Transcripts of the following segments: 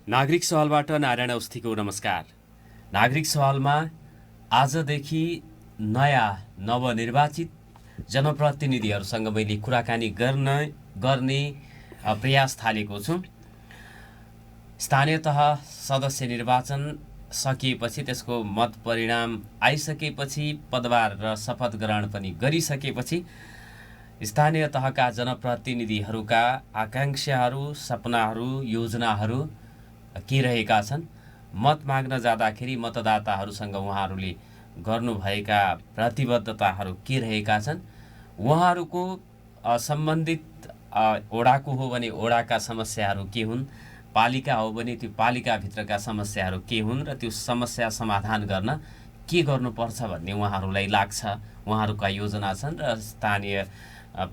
नागरिक सवालबाट नारायण अवस्थीको नमस्कार। नागरिक सवालमा आजदेखि नयाँ नवनिर्वाचित जनप्रतिनिधिहरूसँग मैले कुराकानी गर्ने प्रयास थालेको छु। स्थानीय तह सदस्य निर्वाचन सकिएपछि, त्यसको मत परिणाम आइसकेपछि, पदभार र शपथ ग्रहण पनि गरिसकेपछि स्थानीय तहका जनप्रतिनिधिहरूका आकांक्षाहरू, सपनाहरू, योजनाहरू के रहेका छन्, मत माग्न जाँदाखेरि मतदाताहरूसँग उहाँहरूले गर्नुभएका प्रतिबद्धताहरू के रहेका छन्, उहाँहरूको सम्बन्धित ओडाको हो भने ओडाका समस्याहरू के हुन्, पालिका हो भने त्यो पालिकाभित्रका समस्याहरू के हुन् र त्यो समस्या समाधान गर्न के गर्नुपर्छ भन्ने उहाँहरूलाई लाग्छ, उहाँहरूका योजना छन् र स्थानीय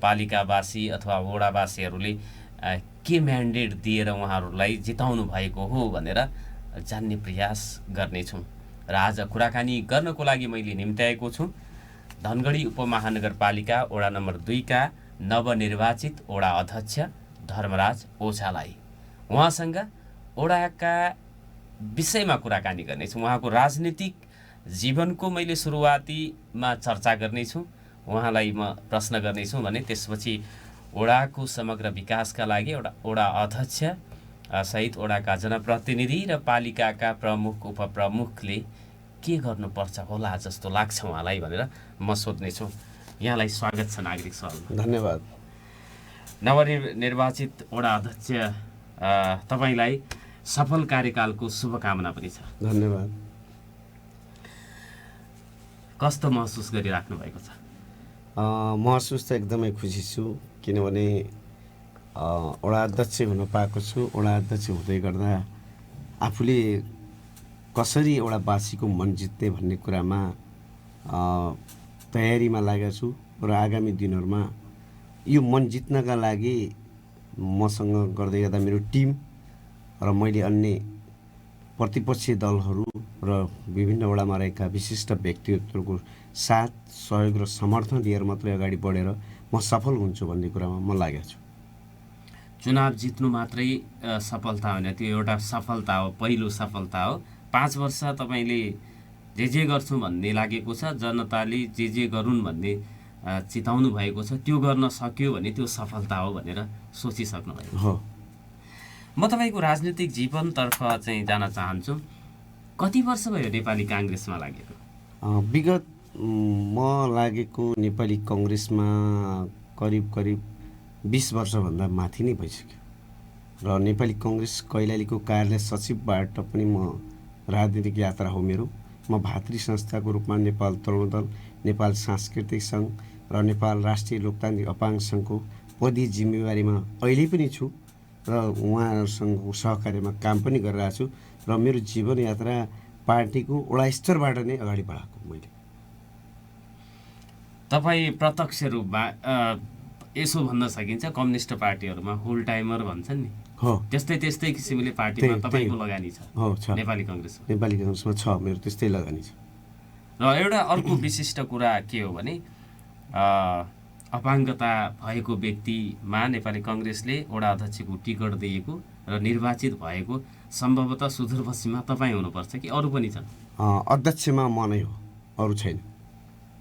पालिकावासी अथवा वडावासीहरूले के म्यान्डेट दिएर उहाँहरूलाई जिताउनु भएको हो भनेर जान्ने प्रयास गर्नेछौँ। र आज कुराकानी गर्नको लागि मैले निम्त्याएको छु धनगढी उपमहानगरपालिका वडा नम्बर 2 का नवनिर्वाचित वडा अध्यक्ष धर्मराज ओझालाई। उहाँसँग वडाका विषयमा कुराकानी गर्नेछु। उहाँको राजनीतिक जीवनको मैले सुरुवातीमा चर्चा गर्नेछु, उहाँलाई म प्रश्न गर्नेछु भने त्यसपछि वडाको समग्र विकासका लागि वडा अध्यक्ष सहित वडाका जनप्रतिनिधि र पालिकाका प्रमुख उपप्रमुखले के गर्नुपर्छ होला जस्तो लाग्छ उहाँलाई भनेर म सोध्नेछु। यहाँलाई स्वागत छ नागरिक सवालमा। धन्यवाद। नवनिर्वाचित वडा अध्यक्ष तपाईँलाई सफल कार्यकालको शुभकामना पनि छ। धन्यवाद। कस्तो महसुस गरिराख्नु भएको छ? महसुस त एकदमै खुसी छु, किनभने वडा अध्यक्ष हुन पाएको छु। वडा अध्यक्ष हुँदै गर्दा आफूले कसरी वडावासीको मन जित्ने भन्ने कुरामा तयारीमा लागेको छु र आगामी दिनहरूमा यो मन जित्नका लागि मसँग गर्दै गर्दा मेरो टिम र मैले अन्य प्रतिपक्षी दलहरू र विभिन्न वडामा रहेका विशिष्ट व्यक्तित्वहरूको साथ सहयोग र समर्थन लिएर मात्रै अगाडि बढेर म सफल हुन्छु भन्ने कुरामा म लागेको छु। चुनाव जित्नु मात्रै सफलता होइन, त्यो एउटा सफलता हो, पहिलो सफलता हो। 5 वर्ष तपाईँले जे गर्छु भन्ने लागेको छ, जनताले जे गरून् भन्ने चिताउनु भएको छ, त्यो गर्न सक्यो भने त्यो सफलता हो भनेर सोचिसक्नु भएको हो। म तपाईँको राजनीतिक जीवनतर्फ चाहिँ जान चाहन्छु। कति वर्ष भयो नेपाली काङ्ग्रेसमा लागेको? विगत म लागेको नेपाली कङ्ग्रेसमा करिब 20 वर्षभन्दा माथि नै भइसक्यो र नेपाली कङ्ग्रेस कैलालीको कार्यालय सचिवबाट पनि म राजनीतिक यात्रा हो मेरो। म भातृ संस्थाको रूपमा नेपाल तरुण दल, नेपाल सांस्कृतिक सङ्घ र नेपाल राष्ट्रिय लोकतान्त्रिक अपाङ्ग सङ्घको पदीय जिम्मेवारीमा अहिले पनि छु र उहाँहरूसँगको सहकार्यमा काम पनि गरिरहेको छु र मेरो जीवन यात्रा पार्टीको वडा स्तरबाट नै अगाडि बढाएको मैले। तपाईँ प्रत्यक्ष रूपमा यसो भन्न सकिन्छ कम्युनिस्ट पार्टीहरूमा फुल टाइमर भन्छन् नि, हो त्यस्तै किसिमले पार्टीमा तपाईँको लगानी छ? हो, छ। नेपाली काङ्ग्रेसमा छ, मेरो त्यस्तै लगानी छ। र एउटा अर्को विशिष्ट कुरा के हो भने अपाङ्गता भएको व्यक्तिमा नेपाली कङ्ग्रेसले वडा अध्यक्षको टिकट दिएको र निर्वाचित भएको सम्भवतः सुदूरपश्चिममा तपाईँ हुनुपर्छ कि अरू पनि छन्? अध्यक्षमा म नै हो, अरू छैन।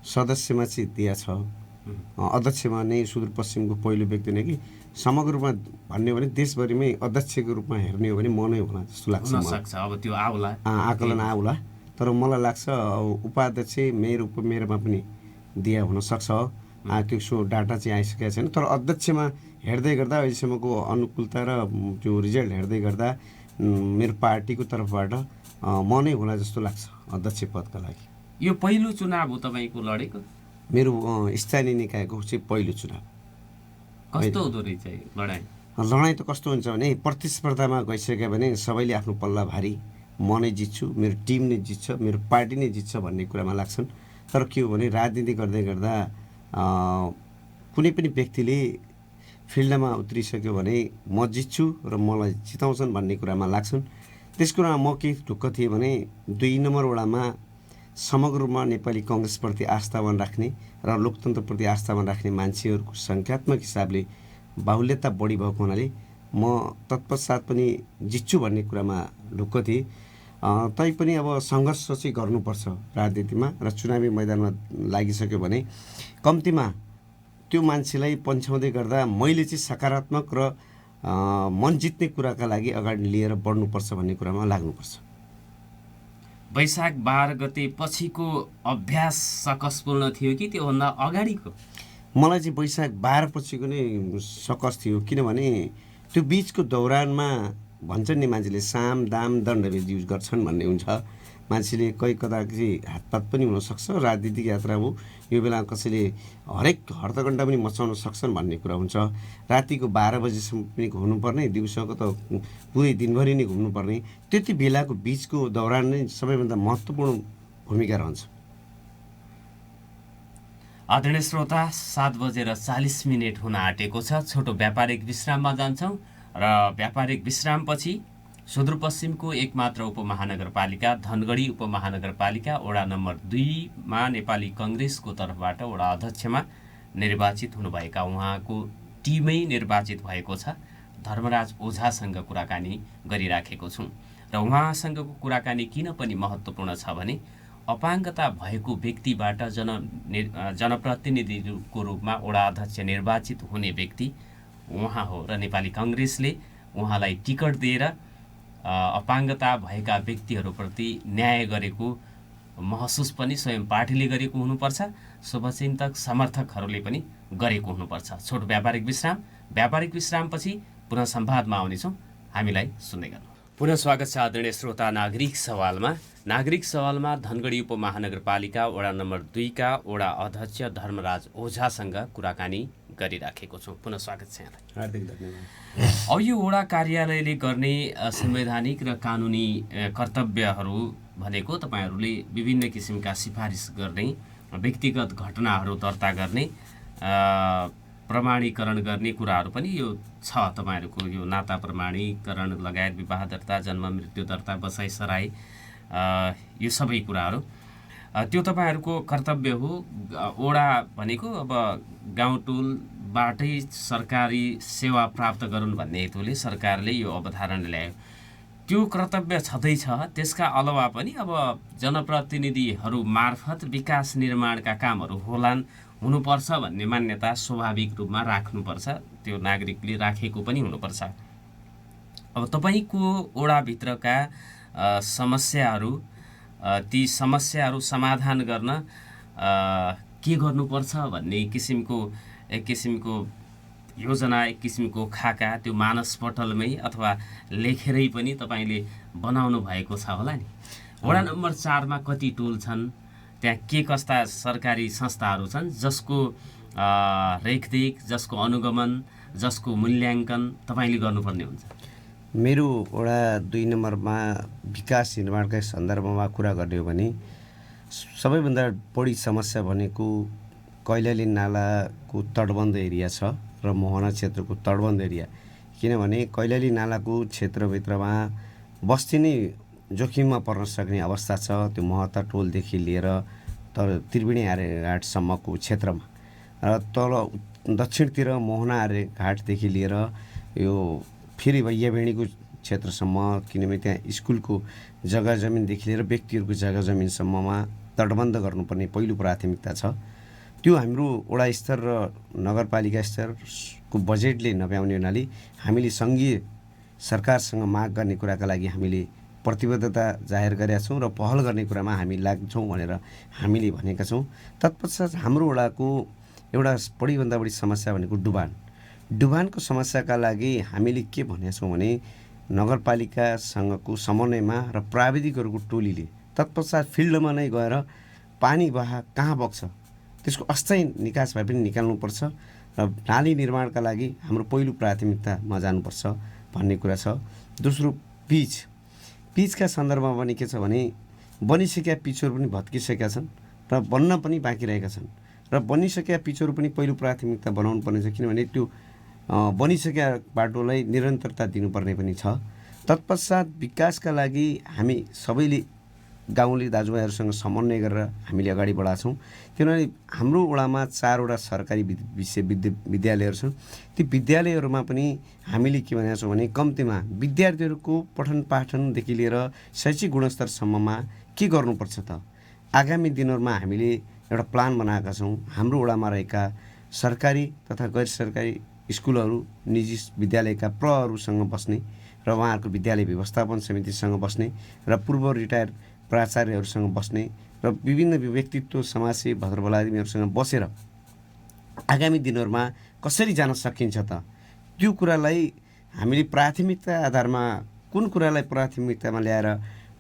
सदस्यमा चाहिँ दिया छ, अध्यक्षमा नै सुदूरपश्चिमको पहिलो व्यक्ति नै कि समग्र रूपमा भन्ने हो भने देशभरिमै अध्यक्षको रूपमा हेर्ने हो भने म नै होला जस्तो लाग्छ। अब त्यो आउला, आकलन आउला, तर मलाई लाग्छ उपाध्यक्ष मेरोमा पनि दिया हुनसक्छ। त्यो डाटा चाहिँ आइसकेको छैन, तर अध्यक्षमा हेर्दै गर्दा अहिलेसम्मको अनुकूलता र त्यो रिजल्ट हेर्दै गर्दा मेरो पार्टीको तर्फबाट म नै होला जस्तो लाग्छ अध्यक्ष पदका लागि। यो पहिलो चुनाव हो तपाईँको लडेको? मेरो स्थानीय निकायको चाहिँ पहिलो चुनाव। कस्तो हुँदो रहेछ लडाइँ? लडाइँ त कस्तो हुन्छ भने प्रतिस्पर्धामा गइसक्यो भने सबैले आफ्नो पल्ला भारी, म नै जित्छु, मेरो टिम नै जित्छ, मेरो पार्टी नै जित्छ भन्ने कुरामा लाग्छन्। तर के हो भने राजनीति गर्दै गर्दा कुनै पनि व्यक्तिले फिल्डमा उत्रिसक्यो भने म जित्छु र मलाई जिताउँछन् भन्ने कुरामा लाग्छन्। त्यस कुरामा म के ढुक्क थिएँ भने 2 नम्बर वडामा समग्र रूपमा नेपाली कङ्ग्रेसप्रति आस्थावान राख्ने र लोकतन्त्रप्रति आस्थावान राख्ने मान्छेहरूको सङ्ख्यात्मक हिसाबले बाहुल्यता बढी भएको हुनाले म तत्पश्चात पनि जित्छु भन्ने कुरामा ढुक्क थिएँ। तैपनि अब सङ्घर्ष चाहिँ गर्नुपर्छ राजनीतिमा र चुनावी मैदानमा लागिसक्यो भने कम्तीमा त्यो मान्छेलाई पन्छाउँदै गर्दा मैले चाहिँ सकारात्मक र मन जित्ने कुराका लागि अगाडि लिएर बढ्नुपर्छ भन्ने कुरामा लाग्नुपर्छ। वैशाख 12 गते पछिको अभ्यास सकसपूर्ण थियो कि त्योभन्दा अगाडिको? मलाई चाहिँ वैशाख 12 पछिको नै सकस थियो, किनभने त्यो बिचको दौरानमा भन्छन् नि मान्छेले साम दाम दण्डभेद युज गर्छन् भन्ने हुन्छ। मान्छेले कोही कदा चाहिँ हातपात पनि हुनसक्छ, राजनीतिक यात्रा हो, यो बेला कसैले हरेक हर्तघण्टा पनि मचाउन सक्छन् भन्ने कुरा हुन्छ। रातिको 12 बजीसम्म पनि घुम्नुपर्ने, दिउँसोको त पुरै दिनभरि नै घुम्नुपर्ने, त्यति बेलाको बिचको दौरान नै सबैभन्दा महत्त्वपूर्ण भूमिका रहन्छ। आदरणीय श्रोता, 7:40 हुन आँटेको छ। छोटो व्यापारिक विश्राममा जान्छौँ र व्यापारिक विश्रामपछि सुदूरपश्चिमको एकमात्र उपमहानगरपालिका धनगढी उपमहानगरपालिका वडा नम्बर 2मा नेपाली कङ्ग्रेसको तर्फबाट वडा अध्यक्षमा निर्वाचित हुनुभएका उहाँको टिमै निर्वाचित भएको छ धर्मराज ओझासँग कुराकानी गरिराखेको छौँ। र उहाँसँगको कुराकानी किन पनि महत्त्वपूर्ण छ भने अपाङ्गता भएको व्यक्तिबाट जनप्रतिनिधिको रूपमा वडा अध्यक्ष निर्वाचित हुने व्यक्ति उहाँ हो र नेपाली कङ्ग्रेसले उहाँलाई टिकट दिएर अपाङ्गता भएका व्यक्तिहरूप्रति न्याय गरेको महसुस पनि स्वयं पार्टीले गरेको हुनुपर्छ, शुभचिन्तक समर्थकहरूले पनि गरेको हुनुपर्छ। छोटो व्यापारिक विश्रामपछि पुनः संवादमा आउनेछौँ, हामीलाई सुन्दै गर्नु। पुनः स्वागत छ आदरणीय श्रोता। नागरिक सवालमा धनगढी उपमहानगरपालिका वडा नम्बर 2 का वडा अध्यक्ष धर्मराज ओझासँग कुराकानी गरिराखेको छौँ। पुनः स्वागत छ यहाँलाई। हार्दिक धन्यवाद। अब यो वडा कार्यालयले गर्ने संवैधानिक र कानुनी कर्तव्यहरू भनेको तपाईँहरूले विभिन्न किसिमका सिफारिस गर्ने, व्यक्तिगत घटनाहरू दर्ता गर्ने, प्रमाणीकरण गर्ने कुराहरू पनि यो छ। तपाईँहरूको यो नाता प्रमाणीकरण लगायत विवाह दर्ता, जन्म मृत्यु दर्ता, बसाइ सराई, यो सबै कुराहरू त्यो तपाईँहरूको कर्तव्य हो। वडा भनेको अब गाउँटोलबाटै सरकारी सेवा प्राप्त गरून् भन्ने हेतुले सरकारले यो अवधारणा ल्यायो। त्यो कर्तव्य छँदैछ। त्यसका अलावा पनि अब जनप्रतिनिधिहरू मार्फत विकास निर्माणका कामहरू हुनुपर्छ भन्ने मान्यता स्वाभाविक रूपमा राख्नुपर्छ। त्यो नागरिकले राखेको पनि हुनुपर्छ। अब तपाईँको वडाभित्रका समस्याहरू, ती समस्याहरू समाधान गर्न के गर्नुपर्छ भन्ने एक किसिमको योजना, एक किसिमको खाका त्यो मानसपटलमै अथवा लेखेरै पनि तपाईँले बनाउनु भएको छ होला नि। वडा नम्बर 4 मा कति टोल छन्, त्यहाँ के कस्ता सरकारी संस्थाहरू छन् जसको रेखदेख, जसको अनुगमन, जसको मूल्याङ्कन तपाईँले गर्नुपर्ने हुन्छ? मेरो वडा 2 नम्बरमा विकास निर्माणका सन्दर्भमा कुरा गर्ने हो भने सबैभन्दा बढी समस्या भनेको कैलाली नालाको तटबन्ध एरिया छ र मोहना क्षेत्रको तटबन्ध एरिया। किनभने कैलाली नालाको क्षेत्रभित्रमा बस्ती नै जोखिममा पर्न सक्ने अवस्था छ। त्यो महता टोलदेखि लिएर त्रिवेणी आर्यघाटसम्मको क्षेत्रमा र तल दक्षिणतिर मोहना आर्यघाटदेखि लिएर यो फेरि भैयाभेडीको क्षेत्रसम्म, किनभने त्यहाँ स्कुलको जग्गा जमिनदेखि लिएर व्यक्तिहरूको जग्गा जमिनसम्ममा तटबन्ध गर्नुपर्ने पहिलो प्राथमिकता छ। त्यो हाम्रो वडा स्तर र नगरपालिका स्तरको बजेटले नभ्याउने हुनाले हामीले सङ्घीय सरकारसँग माग गर्ने कुराका लागि हामीले प्रतिबद्धता जाहेर गरेका छौँ र पहल गर्ने कुरामा हामी लाग्छौँ भनेर हामीले भनेका छौँ। तत्पश्चात हाम्रो वडाको एउटा बढीभन्दा बढी समस्या भनेको डुबानको समस्याका लागि हामीले के भनेका छौँ भने नगरपालिकासँगको समन्वयमा र प्राविधिकहरूको टोलीले तत्पश्चात फिल्डमा नै गएर पानी बहा कहाँ बग्छ त्यसको अस्थायी निकास भए पनि निकाल्नुपर्छ र नाली निर्माणका लागि हाम्रो पहिलो प्राथमिकतामा जानुपर्छ भन्ने कुरा छ। दोस्रो पिचका सन्दर्भमा पनि के छ भने बनिसकेका पिचहरू पनि भत्किसकेका छन् र बन्न पनि बाँकी रहेका छन् र बनिसकेका पिचहरू पनि पहिलो प्राथमिकता बनाउनु पर्ने छ, किनभने त्यो बनिसकेका बाटोलाई निरन्तरता दिनुपर्ने पनि छ। तत्पश्चात विकासका लागि हामी सबैले गाउँले दाजुभाइहरूसँग समन्वय गरेर हामीले अगाडि बढाएको छौँ। किनभने हाम्रो वडामा 4वटा सरकारी विद्यालयहरू छन्। ती विद्यालयहरूमा पनि हामीले के भनेको छौँ भने कम्तीमा विद्यार्थीहरूको पठन पाठनदेखि लिएर शैक्षिक गुणस्तरसम्ममा के गर्नुपर्छ त। आगामी दिनहरूमा हामीले एउटा प्लान बनाएका छौँ। हाम्रो वडामा रहेका सरकारी तथा गैर सरकारी स्कुलहरू, निजी विद्यालयका प्रहरूसँग बस्ने र उहाँहरूको विद्यालय व्यवस्थापन समितिसँग बस्ने र पूर्व रिटायर प्राचार्यहरूसँग बस्ने र विभिन्न व्यक्तित्व समाजसेवी भद्रबलादीहरूसँग बसेर आगामी दिनहरूमा कसरी जान सकिन्छ त, त्यो कुरालाई हामीले प्राथमिकता आधारमा कुन कुरालाई प्राथमिकतामा ल्याएर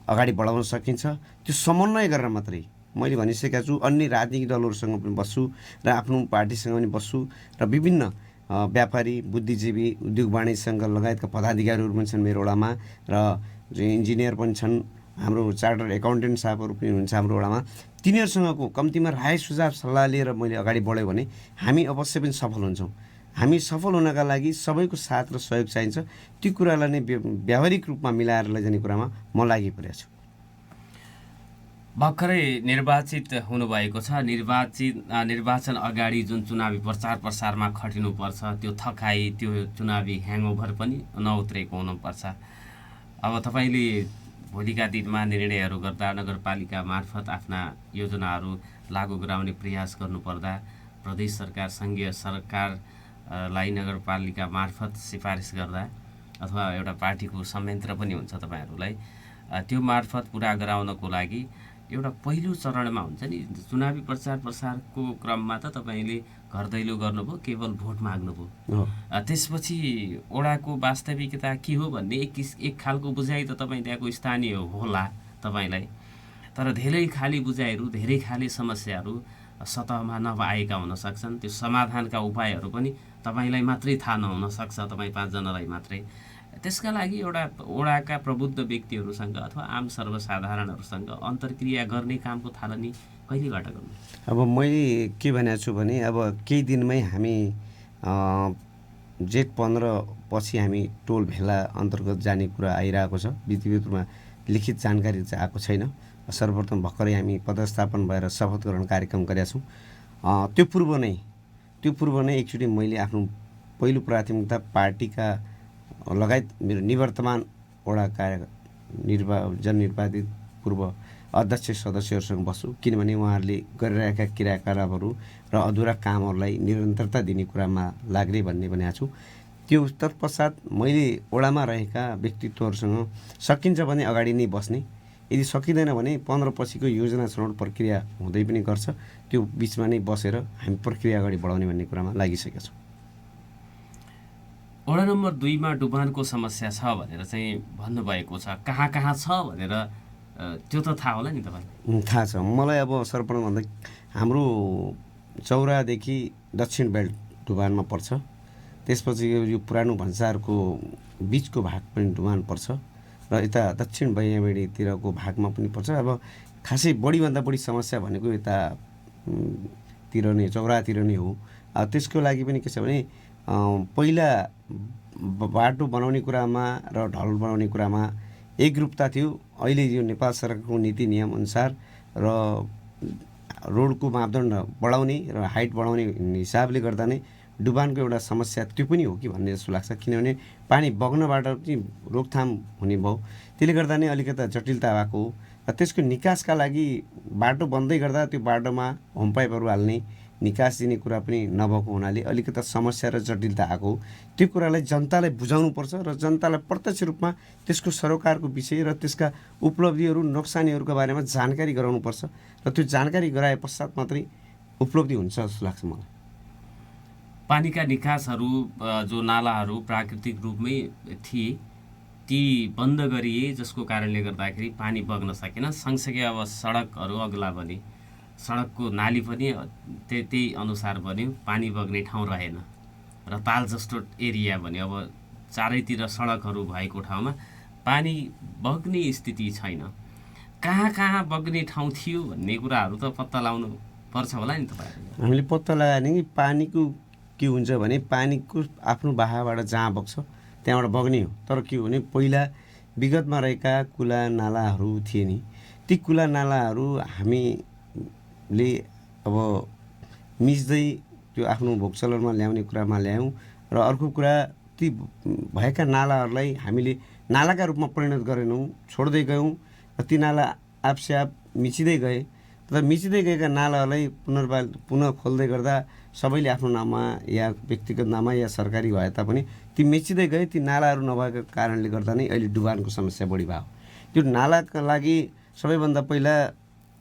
अगाडि बढाउन सकिन्छ त्यो समन्वय गरेर मात्रै। मैले भनिसकेका छु अन्य राजनीतिक दलहरूसँग पनि बस्छु र आफ्नो पार्टीसँग पनि बस्छु र विभिन्न व्यापारी, बुद्धिजीवी, उद्योग वाणिज्य सङ्घ लगायतका पदाधिकारीहरू पनि छन् मेरो वडामा र जो इन्जिनियर पनि छन्, हाम्रो चार्टर्ड एकाउन्टेन्ट साहबहरू पनि हुनुहुन्छ हाम्रो वडामा। तिनीहरूसँगको कम्तीमा राय सुझाव सल्लाह लिएर मैले अगाडि बढ्यो भने हामी अवश्य पनि सफल हुन्छौँ। हामी सफल हुनका लागि सबैको साथ र सहयोग चाहिन्छ। त्यो कुरालाई नै व्यावहारिक रूपमा मिलाएर लैजाने कुरामा म लागिपरेको छु। भर्खरै निर्वाचित हुनुभएको छ। निर्वाचन अगाडि जुन चुनावी प्रचार प्रसारमा खटिनुपर्छ त्यो थकाइ, त्यो चुनावी ह्याङओभर पनि नउत्रेको हुनुपर्छ। अब तपाईँले भोलिका दिनमा निर्णयहरू गर्दा नगरपालिका मार्फत आफ्ना योजनाहरू लागू गराउने प्रयास गर्नुपर्दा प्रदेश सरकार, सङ्घीय सरकारलाई नगरपालिका मार्फत सिफारिस गर्दा अथवा एउटा पार्टीको संयन्त्र पनि हुन्छ तपाईँहरूलाई, त्यो मार्फत पुरा गराउनको लागि एउटा पहिलो चरणमा हुन्छ नि चुनावी प्रचार प्रसारको क्रममा त तपाईँले घर दैलो गर्नुभयो, केवल भोट माग्नुभयो। त्यसपछि वडाको वास्तविकता के हो भन्ने एक खालको बुझाइ त तपाईँ त्यहाँको स्थानीय होला तपाईँलाई, तर धेरै खाली बुझाइहरू, धेरै खाली समस्याहरू सतहमा नआएका हुन सक्छन्। त्यो समाधानका उपायहरू पनि तपाईँलाई मात्रै थाहा नहुन सक्छ, तपाईँ 5 जनालाई मात्रै। त्यसका लागि एउटा वडाका प्रबुद्ध व्यक्तिहरूसँग अथवा आम सर्वसाधारणहरूसँग अन्तर्क्रिया गर्ने कामको थालनी कहिलेबाट गर्नु? अब मैले के भनेको छु भने अब केही दिनमै हामी जेठ 15 पछि हामी टोल भेला अन्तर्गत जाने कुरा आइरहेको छ। विधिवत रूपमा लिखित जानकारी चाहिँ आएको छैन। सर्वप्रथम भर्खरै हामी पदस्थापन भएर शपथ ग्रहण कार्यक्रम गरेका छौँ। त्यो पूर्व नै एकचोटि मैले आफ्नो पहिलो प्राथमिकता पार्टीका लगायत मेरो निवर्तमान वडाका जननिर्वाचित पूर्व अध्यक्ष सदस्यहरूसँग बस्छु, किनभने उहाँहरूले गरिरहेका क्रियाकलापहरू र अधुरा कामहरूलाई निरन्तरता दिने कुरामा लाग्ने भन्ने भनेको छु। त्यो तत्पश्चात मैले वडामा रहेका व्यक्तित्वहरूसँग सकिन्छ भने अगाडि नै बस्ने, यदि सकिँदैन भने 15 पछिको योजना छनौट प्रक्रिया हुँदै पनि गर्छ, त्यो बिचमा नै बसेर हामी प्रक्रिया अगाडि बढाउने भन्ने कुरामा लागिसकेका छौँ। वडा नम्बर 2 मा डुबानको समस्या छ भनेर चाहिँ भन्नुभएको छ, कहाँ कहाँ छ भनेर त्यो त थाहा होला नि तपाईँलाई? थाहा छ मलाई। अब सर्वप्रथम भन्दा हाम्रो चौरादेखि दक्षिण बेल्ट डुबानमा पर्छ, त्यसपछि यो पुरानो भन्सारको बिचको भाग पनि डुबान पर्छ र यता दक्षिण बैयाबेडीतिरको भागमा पनि पर्छ। अब खासै बढीभन्दा बढी समस्या भनेको यता तिर नै, चौरातिर नै हो। त्यसको लागि पनि के छ भने पहिला बाटो बनाउने कुरामा र ढल बनाउने कुरामा एकरूपता थियो। अहिले यो नेपाल सरकारको नीति नियम अनुसार र रोडको मापदण्ड बढाउने र हाइट बढाउने हिसाबले गर्दा नै डुबानको एउटा समस्या त्यो पनि हो कि भन्ने जस्तो लाग्छ, किनभने पानी बग्नबाट चाहिँ रोकथाम हुने भयो, त्यसले गर्दा नै अलिकता जटिलता भएको हो। र त्यसको निकासका लागि बाटो बन्दै गर्दा त्यो बाटोमा होम पाइपहरू हाल्ने, निकास दिने कुरा पनि नभएको हुनाले अलिकता समस्या र जटिलता आएको हो। त्यो कुरालाई जनतालाई बुझाउनुपर्छ र जनतालाई प्रत्यक्ष रूपमा त्यसको सरोकारको विषय र त्यसका उपलब्धिहरू, नोक्सानीहरूका बारेमा जानकारी गराउनुपर्छ र त्यो जानकारी गराए पश्चात मात्रै उपलब्धि हुन्छ जस्तो लाग्छ मलाई। पानीका निकासहरू जो नालाहरू प्राकृतिक रूपमै थिए ती बन्द गरिए, जसको कारणले गर्दाखेरि पानी बग्न सकेन। सँगसँगै अब सडकहरू अग्ला बने, सडकको नाली पनि त्यही अनुसार बन्यो, पानी बग्ने ठाउँ रहेन र ताल जस्तो एरिया बन्यो। अब चारैतिर सडकहरू भएको ठाउँमा पानी बग्ने स्थिति छैन। कहाँ कहाँ बग्ने ठाउँ थियो भन्ने कुराहरू त पत्ता लगाउनु पर्छ होला नि तपाईँहरूले? हामीले पत्ता लगायो भने पानीको के हुन्छ भने पानीको आफ्नो बहावबाट जहाँ बग्छ त्यहाँबाट बग्ने हो। तर के हो भने पहिला विगतमा रहेका कुला नालाहरू थिए नि, ती कुला नालाहरू हामीले अब मिच्दै त्यो आफ्नो भोगचलनमा ल्याउने कुरामा ल्यायौँ र अर्को कुरा ती भएका नालाहरूलाई हामीले नालाका रूपमा परिणत गरेनौँ, छोड्दै गयौँ र ती नाला आफसे आप मिचिँदै गए। तर मिचिँदै गएका नालाहरूलाई पुनः खोल्दै गर्दा सबैले आफ्नो नाममा या व्यक्तिगत नाममा या सरकारी भए तापनि ती मिचिँदै गए। ती नालाहरू नभएको कारणले गर्दा नै अहिले डुबानको समस्या बढी भयो। त्यो नालाका लागि सबैभन्दा पहिला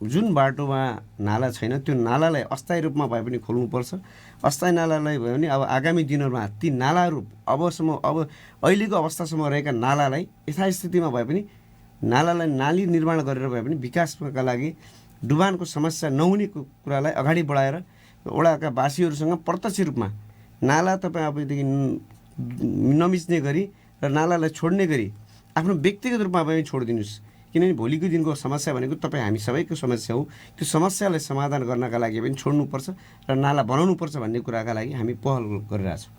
जुन बाटोमा नाला छैन त्यो नालालाई अस्थायी रूपमा भए पनि खोल्नुपर्छ। अस्थायी नालालाई भयो भने अब आगामी दिनहरूमा ती नालाहरू अब अहिलेको अवस्थासम्म रहेका नालालाई यथास्थितिमा भए पनि नालालाई नाली निर्माण गरेर भए पनि विकासका लागि डुबानको समस्या नहुने कुरालाई अगाडि बढाएर वडाका वासीहरूसँग प्रत्यक्ष रूपमा नाला तपाईँ अबदेखि नमिच्ने गरी र नालालाई छोड्ने गरी आफ्नो व्यक्तिगत रूपमा पनि छोडिदिनुहोस्। किनभने भोलिको दिनको समस्या भनेको तपाईँ हामी सबैको समस्या हो। त्यो समस्यालाई समाधान गर्नका लागि पनि छोड्नुपर्छ र नाला बनाउनुपर्छ भन्ने कुराका लागि हामी पहल गरिरहेछौँ।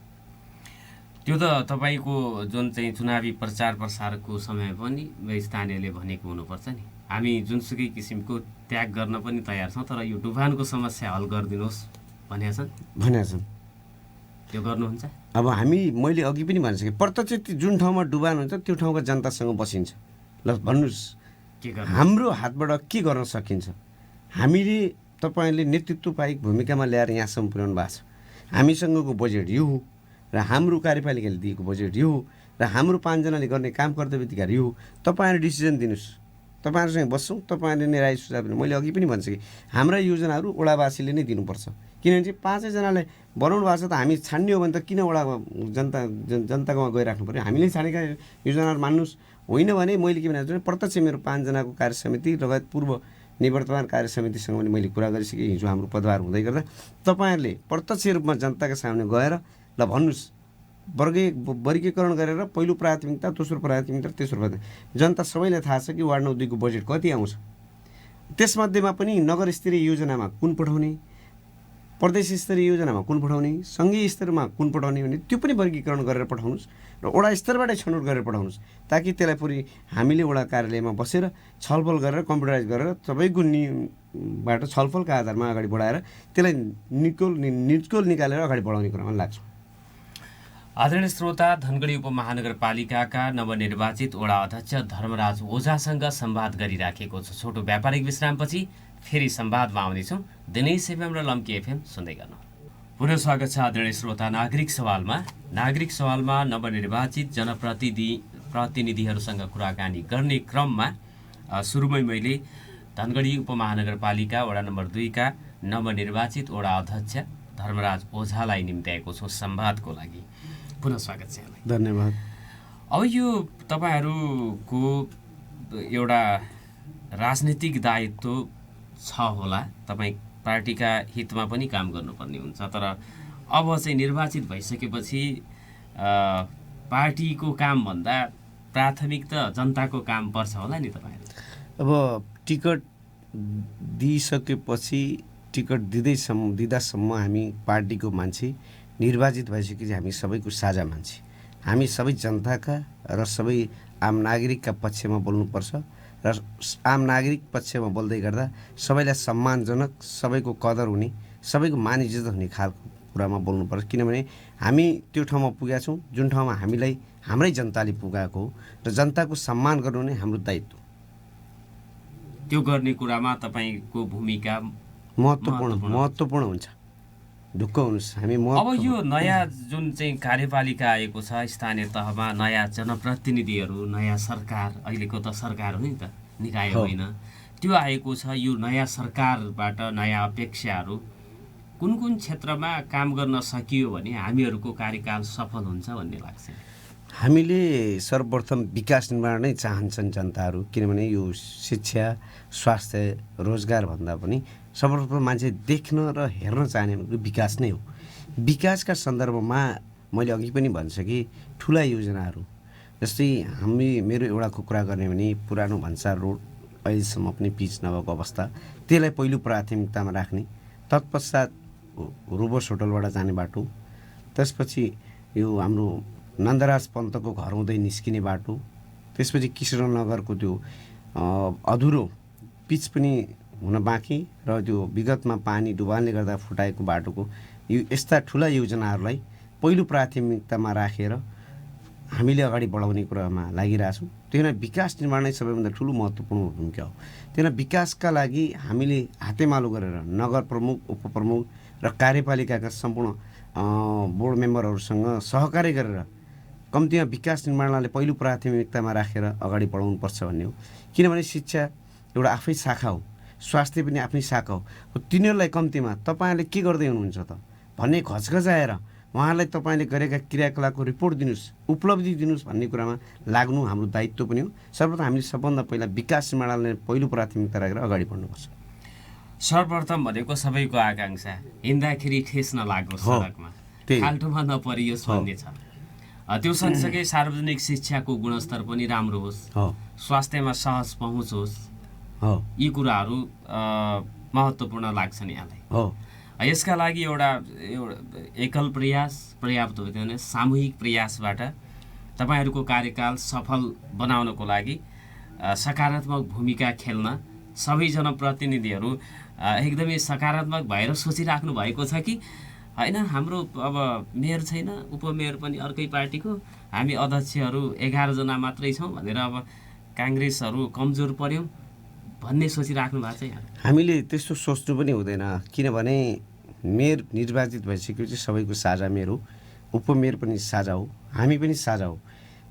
त्यो त तपाईँको जुन चाहिँ चुनावी प्रचार प्रसारको समय पनि स्थानीयले भनेको हुनुपर्छ नि, हामी जुनसुकै किसिमको त्याग गर्न पनि तयार छौँ, तर यो डुबानको समस्या हल गरिदिनुहोस् भनेका छन्। त्यो गर्नुहुन्छ? अब मैले अघि पनि भनिसकेँ, प्रत्यक्ष जुन ठाउँमा डुबान हुन्छ त्यो ठाउँको जनतासँग बसिन्छ। ल भन्नुहोस् हाम्रो हातबाट के गर्न सकिन्छ? हामीले तपाईँले नेतृत्व पाइक भूमिकामा ल्याएर यहाँसम्म पुर्याउनु भएको छ। हामीसँगको बजेट यो हो र हाम्रो कार्यपालिकाले दिएको बजेट यो हो र हाम्रो 5 जनाले गर्ने काम कर्तव्य यो हो। तपाईँहरू डिसिजन दिनुहोस्, तपाईँहरूसँग बस्छौँ, तपाईँहरूले नै राय सुझाव दिनु। मैले अघि पनि भनिसकेँ, हाम्रा योजनाहरू वडावासीले नै दिनुपर्छ। किनभने चाहिँ 5 जनालाई बनाउनु भएको छ त हामी छान्ने हो भने त किन वडा जनताकोमा गइराख्नु पऱ्यो? हामीले छानेका योजनाहरू मान्नुहोस्। होइन भने मैले के भनेको छु, प्रत्यक्ष मेरो 5 जनाको कार्य समिति लगायत पूर्व निवर्तमान कार्य समितिसँग पनि मैले कुरा गरिसकेँ। हिजो हाम्रो पदभार हुँदै गर्दा तपाईँहरूले प्रत्यक्ष रूपमा जनताका सामने गएर ल भन्नुहोस्, वर्गीकरण गरेर पहिलो प्राथमिकता, दोस्रो प्राथमिकता, तेस्रो प्राथमिकता। जनता सबैलाई थाहा छ कि वार्ड 9 को बजेट कति आउँछ। त्यसमध्येमा पनि नगर स्तरीय योजनामा कुन पठाउने, प्रदेश स्तरीय योजनामा कुन पठाउने, सङ्घीय स्तरमा कुन पठाउने भने त्यो पनि वर्गीकरण गरेर पठाउनुहोस् र वडा स्तरबाटै छनौट गरेर पठाउनुहोस्, ताकि त्यसलाई पुरै हामीले वडा कार्यालयमा बसेर छलफल गरेर कम्प्युटराइज गरेर सबैको बाट छलफलका आधारमा अगाडि बढाएर त्यसलाई निचोल निकालेर अगाडि बढाउने कुरामा लाग्छ। आदरणीय श्रोता, धनगढी उपमहानगरपालिकाका नवनिर्वाचित वडा अध्यक्ष धर्मराज ओझासँग संवाद गरिराखेको छु। छोटो व्यापारिक विश्रामपछि फेरि संवादमा आउनेछौँ। दिनेश एफएम र लम्की एफएम सुन्दै गर्नु। पुनः स्वागत छ आदरणीय श्रोता। नागरिक सवालमा नवनिर्वाचित जनप्रतिनिधिहरूसँग कुराकानी गर्ने क्रममा सुरुमै मैले धनगढी उपमहानगरपालिका वडा नम्बर 2 का नवनिर्वाचित वडा अध्यक्ष धर्मराज ओझालाई निम्त्याएको छु संवादको लागि। पुनः स्वागत छ यहाँलाई। धन्यवाद। अब यो तपाईँहरूको एउटा राजनीतिक दायित्व छ होला, तपाईँ पार्टीका हितमा पनि काम गर्नुपर्ने हुन्छ, तर अब चाहिँ निर्वाचित भइसकेपछि पार्टीको कामभन्दा प्राथमिक त जनताको काम पर्छ होला नि तपाईँहरू। अब टिकट दिइसकेपछि टिकट दिँदासम्म हामी पार्टीको मान्छे, निर्वाचित भइसकेपछि हामी सबैको साझा मान्छे, हामी सबै जनताका र सबै आम नागरिकका पक्षमा बोल्नुपर्छ र आम नागरिक पक्षमा बोल्दै गर्दा सबैलाई सम्मानजनक, सबैको कदर हुने, सबैको मान इज्जत हुने खालको कुरामा बोल्नुपर्छ। किनभने हामी त्यो ठाउँमा पुगेका छौँ जुन ठाउँमा हामीलाई हाम्रै जनताले पुगाएको हो र जनताको सम्मान गर्नु नै हाम्रो दायित्व। त्यो गर्ने कुरामा तपाईँको भूमिका महत्त्वपूर्ण हुन्छ। ढुक्क हुनुहोस्, हामी अब यो नयाँ जुन चाहिँ कार्यपालिका आएको छ स्थानीय तहमा, नयाँ जनप्रतिनिधिहरू, नयाँ सरकार, अहिलेको त सरकार हो नि त, निकाय होइन, त्यो आएको छ। यो नयाँ सरकारबाट नयाँ अपेक्षाहरू कुन क्षेत्रमा काम गर्न सकियो भने हामीहरूको कार्यकाल सफल हुन्छ भन्ने लाग्छ? हामीले सर्वप्रथम विकास निर्माण नै चाहन्छन् जनताहरू। किनभने यो शिक्षा, स्वास्थ्य, रोजगार भन्दा पनि सर्वप्रथम मान्छे देख्न र हेर्न चाहने विकास नै हो। विकासका सन्दर्भमा मैले अघि पनि भनिसकेँ, ठुला योजनाहरू जस्तै मेरो एउटाको कुरा गर्ने भने पुरानो भन्सार रोड अहिलेसम्म पनि पिच नभएको अवस्था, त्यसलाई पहिलो प्राथमिकतामा राख्ने। तत्पश्चात रोबोस होटलबाट जाने बाटो, त्यसपछि यो हाम्रो नन्दराज पन्तको घर हुँदै निस्किने बाटो, त्यसपछि किशोरनगरको त्यो अधुरो पिच पनि हुन बाँकी र त्यो विगतमा पानी डुबालले गर्दा फुटाएको बाटोको यस्ता ठुला योजनाहरूलाई पहिलो प्राथमिकतामा राखेर हामीले अगाडि बढाउने कुरामा लागिरहेछौँ। त्यो नै विकास निर्माण नै सबैभन्दा ठुलो महत्त्वपूर्ण भूमिका हो। त्यो विकासका लागि हामीले हातेमालो गरेर नगर प्रमुख, उपप्रमुख र कार्यपालिकाका सम्पूर्ण बोर्ड मेम्बरहरूसँग सहकार्य गरेर कम्तीमा विकास निर्माणलाई पहिलो प्राथमिकतामा राखेर अगाडि बढाउनुपर्छ भन्ने हो। किनभने शिक्षा एउटा आफै शाखा हो, स्वास्थ्य पनि आफ्नै शाखा हो। तिनीहरूलाई कम्तीमा तपाईँहरूले के गर्दै हुनुहुन्छ त भन्ने घचघचाएर उहाँहरूलाई तपाईँले गरेका क्रियाकलापको रिपोर्ट दिनुहोस्, उपलब्धि दिनुहोस् भन्ने कुरामा लाग्नु हाम्रो दायित्व पनि हो। सर्वप्रथम हामीले सबभन्दा पहिला विकास निर्माणलाई पहिलो प्राथमिकता राखेर अगाडि बढ्नुपर्छ। सर्वप्रथम भनेको सबैको आकाङ्क्षा हिँड्दाखेरि ठेस नलागोस्, सडकमा खाल्टोमा नपरियोस् भन्ने छ। त्यो सँगसँगै सार्वजनिक शिक्षाको गुणस्तर पनि राम्रो होस्, स्वास्थ्यमा सहज पहुँच होस्, यी कुराहरू महत्त्वपूर्ण लाग्छन् यहाँलाई। यसका लागि एउटा एकल प्रयास पर्याप्त हुँदैन, सामूहिक प्रयासबाट तपाईँहरूको कार्यकाल सफल बनाउनको लागि सकारात्मक भूमिका खेल्न सबै जनप्रतिनिधिहरू एकदमै सकारात्मक भएर सोचिराख्नु भएको छ कि होइन हाम्रो अब मेयर छैन, उपमेयर पनि अर्कै पार्टीको, हामी अध्यक्षहरू 11 जना मात्रै छौँ भनेर अब काङ्ग्रेसहरू कमजोर पर्यौँ भन्ने सोचिराख्नु भएको छ यहाँ? हामीले त्यस्तो सोच्नु पनि हुँदैन। किनभने मेयर निर्वाचित भइसकेपछि सबैको साझा मेयर हो, उपमेयर पनि साझा हो, हामी पनि साझा हो।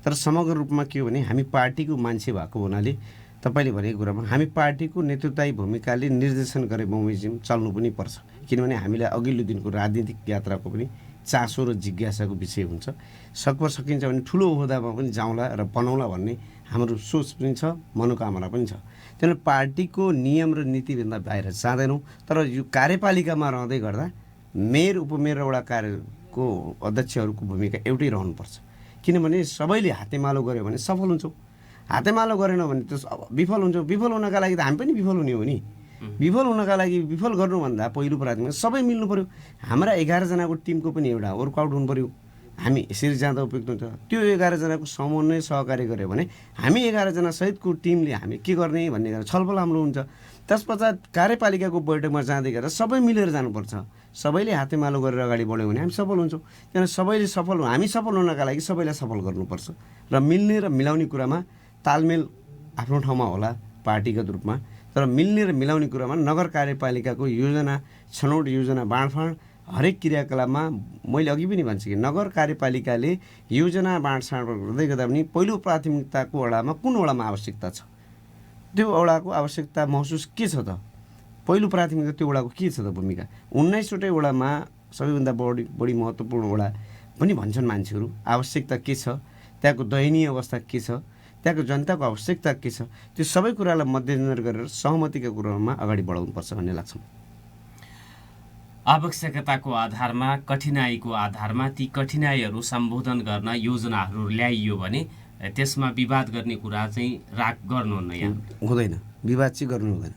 तर समग्र रूपमा के हो भने हामी पार्टीको मान्छे भएको हुनाले तपाईँले भनेको कुरामा हामी पार्टीको नेतृत्वदायी भूमिकाले निर्देशन गरे बमोजिम चल्नु पनि पर्छ। किनभने हामीलाई अघिल्लो दिनको राजनीतिक यात्राको पनि चासो र जिज्ञासाको विषय हुन्छ। सकभर सकिन्छ भने ठुलो ओहदामा पनि जाउँला र बनाउँला भन्ने हाम्रो सोच पनि छ, मनोकामना पनि छ। त्यहाँदेखि पार्टीको नियम र नीतिभन्दा बाहिर जाँदैनौँ। तर यो कार्यपालिकामा रहँदै गर्दा मेयर, उपमेयर र वडा कार्यको अध्यक्षहरूको भूमिका एउटै रहनुपर्छ। किनभने सबैले हातेमालो गऱ्यो भने सफल हुन्छौँ, हातेमालो गरेन भने त विफल हुन्छौँ। विफल हुनका लागि त हामी पनि विफल हुने हो नि। विफल हुनका लागि विफल गर्नुभन्दा पहिलो प्राथमिकता सबै मिल्नु पऱ्यो। हाम्रा 11 जनाको टिमको पनि एउटा वर्कआउट हुनु पऱ्यो। हामी यसरी जाँदा उपयुक्त हुन्छ। त्यो 11 जनाको समन्वय सहकार्य गऱ्यो भने हामी 11 जना सहितको टिमले हामी के गर्ने भन्ने गरेर छलफल हाम्रो हुन्छ। त्यसपश्चात कार्यपालिकाको बैठकमा जाँदै गरेर सबै मिलेर जानुपर्छ। सबैले हातेमालो गरेर अगाडि बढ्यो भने हामी सफल हुन्छौँ। किनभने सबैले सफल, हामी सफल हुनका लागि सबैलाई सफल गर्नुपर्छ र मिल्ने र मिलाउने कुरामा तालमेल आफ्नो ठाउँमा होला पार्टीगत रूपमा। तर मिल्ने र मिलाउने कुरामा नगर कार्यपालिकाको योजना, छनौट योजना, बाँडफाँड हरेक क्रियाकलापमा मैले अघि पनि भन्छु कि नगर कार्यपालिकाले योजना बाँडसाँड गर्दै गर्दा पनि पहिलो प्राथमिकताको वडामा कुन वडामा आवश्यकता छ, त्यो वडाको आवश्यकता महसुस के छ त, पहिलो प्राथमिकता त्यो वडाको के छ त भूमिका। 19वटै वडामा सबैभन्दा बढी महत्त्वपूर्ण वडा पनि भन्छन् मान्छेहरू। आवश्यकता के छ, त्यहाँको दयनीय अवस्था के छ, त्यहाँको जनताको आवश्यकता के छ, त्यो सबै कुरालाई मध्यनजर गरेर सहमतिका कुरामा अगाडि बढाउनुपर्छ भन्ने लाग्छ। आवश्यकताको आधारमा, कठिनाइको आधारमा ती कठिनाइहरू सम्बोधन गर्न योजनाहरू ल्याइयो भने त्यसमा विवाद गर्ने कुरा चाहिँ गर्नुहुन्न यहाँ? हुँदैन, विवाद चाहिँ गर्नु हुँदैन।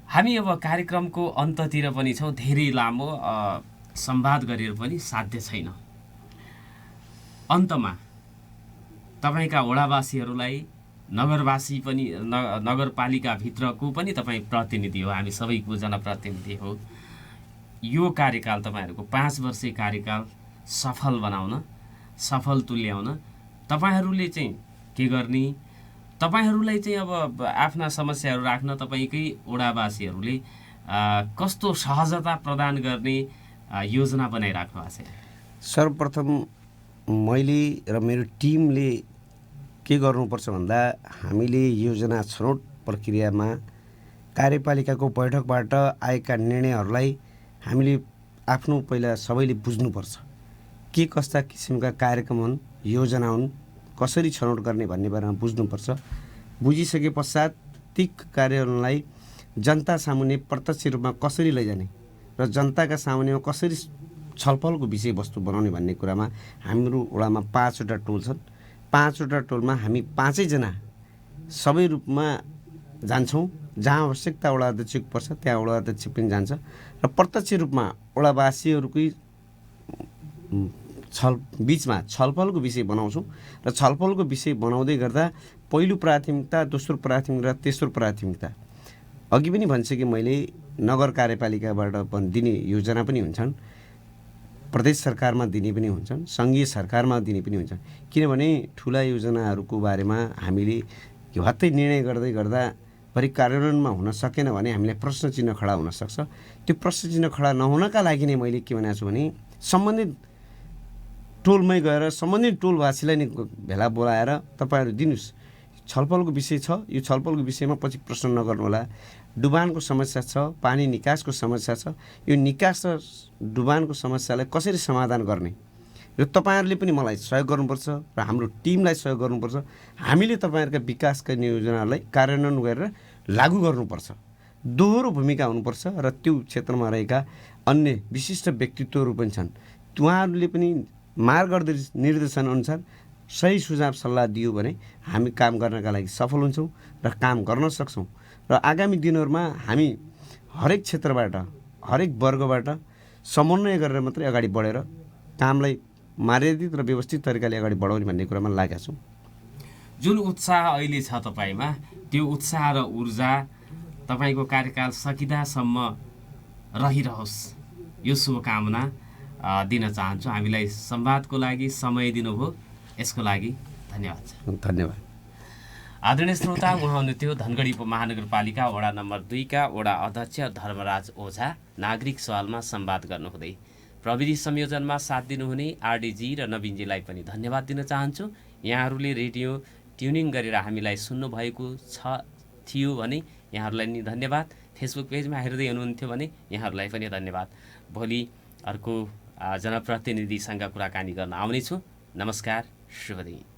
हामी अब कार्यक्रमको अन्ततिर पनि छौँ। धेरै लामो संवाद गरेर पनि साध्य छैन। अन्तमा तपाईँका वडावासीहरूलाई, नगरवासी पनि, नगरपालिकाभित्रको पनि तपाईँ प्रतिनिधि हो, हामी सबैको जनप्रतिनिधि हो। यो कार्यकाल तपाईँहरूको 5 वर्षे कार्यकाल सफल बनाउन, सफल तुल्याउन तपाईँहरूले चाहिँ के गर्ने, तपाईँहरूलाई चाहिँ अब आफ्ना समस्याहरू राख्न तपाईँकै वडावासीहरूले कस्तो सहजता प्रदान गर्ने योजना बनाइराख्नु भएको छ? सर्वप्रथम मैले र मेरो टिमले के गर्नुपर्छ भन्दा हामीले योजना छनौट प्रक्रियामा कार्यपालिकाको बैठकबाट आएका निर्णयहरूलाई हामीले आफ्नो पहिला सबैले बुझ्नुपर्छ। के कस्ता किसिमका कार्यक्रम हुन्, योजना हुन्, कसरी छनौट गर्ने भन्ने बारेमा बुझ्नुपर्छ। बुझिसके पश्चात ती कार्यहरूलाई जनता सामुन्ने प्रत्यक्ष रूपमा कसरी लैजाने र जनताका सामुन्नेमा कसरी छलफलको विषयवस्तु बनाउने भन्ने कुरामा हाम्रो वडामा 5वटा टोल छन्। 5वटा टोलमा हामी 5 जना सबै रूपमा जान्छौँ। जहाँ आवश्यकता वडा अध्यक्षको पर्छ त्यहाँ वडा अध्यक्ष पनि जान्छ र प्रत्यक्ष रूपमा वडावासीहरूकै बिचमा छलफलको विषय बनाउँछौँ र छलफलको विषय बनाउँदै गर्दा पहिलो प्राथमिकता, दोस्रो प्राथमिकता, तेस्रो प्राथमिकता। अघि पनि भनिसकेँ मैले, नगर कार्यपालिकाबाट दिने योजना पनि हुन्छन्, प्रदेश सरकारमा दिने पनि हुन्छन्, सङ्घीय सरकारमा दिने पनि हुन्छन्। किनभने ठुला योजनाहरूको बारेमा हामीले हत्तै निर्णय गर्दै गर्दा भरि कार्यान्वयनमा हुन सकेन भने हामीलाई प्रश्न चिन्ह खडा हुनसक्छ। त्यो प्रश्न चिन्ह खडा नहुनका लागि नै मैले के भनेको छु भने सम्बन्धित टोलमै गएर सम्बन्धित टोलवासीलाई नै भेला बोलाएर तपाईँहरू दिनुहोस्, छलफलको विषय छ, यो छलफलको विषयमा पछि प्रश्न नगर्नुहोला। डुबानको समस्या छ, पानी निकासको समस्या छ, यो निकास र डुबानको समस्यालाई कसरी समाधान गर्ने, यो तपाईँहरूले पनि मलाई सहयोग गर्नुपर्छ र हाम्रो टिमलाई सहयोग गर्नुपर्छ। हामीले तपाईँहरूका विकासका योजनाहरूलाई कार्यान्वयन गरेर लागू गर्नुपर्छ। दोहोरो भूमिका हुनुपर्छ र त्यो क्षेत्रमा रहेका अन्य विशिष्ट व्यक्तित्वहरू पनि छन्, उहाँहरूले पनि मार्गदर्शन अनुसार सही सुझाव सल्लाह दियो भने हामी काम गर्नका लागि सफल हुन्छौँ र काम गर्न सक्छौँ। र आगामी दिनहरूमा हामी हरेक क्षेत्रबाट, हरेक वर्गबाट समन्वय गरेर मात्रै अगाडि बढेर कामलाई मर्यादित र व्यवस्थित तरिकाले अगाडि बढाउने भन्ने कुरामा लागेका छौँ। जुन उत्साह अहिले छ तपाईँमा, त्यो उत्साह र ऊर्जा तपाईँको कार्यकाल सकिँदासम्म रहिरहोस्, यो शुभकामना दिन चाहन्छु। हामीलाई संवादको लागि समय दिनुभयो, यसको लागि धन्यवाद। धन्यवाद। आदरणीय श्रोता, उहाँ हुनुहुन्थ्यो धनगढी उपमहानगरपालिका वडा नम्बर 2 का वडा अध्यक्ष धर्मराज ओझा। नागरिक सवालमा संवाद गर्नुहुँदै प्रविधि संयोजनमा साथ दिनुहुने आरडीजी र नवीनजीलाई पनि धन्यवाद दिन चाहन्छु। यहाँहरूले रेडियो ट्युनिङ गरेर हामीलाई सुन्नुभएको थियो भने यहाँहरूलाई नि धन्यवाद। फेसबुक पेजमा हेर्दै हुनुहुन्थ्यो भने यहाँहरूलाई पनि धन्यवाद। भोलि अर्को जनप्रतिनिधिसँग कुराकानी गर्न आउनेछु। नमस्कार, शुभ दिन।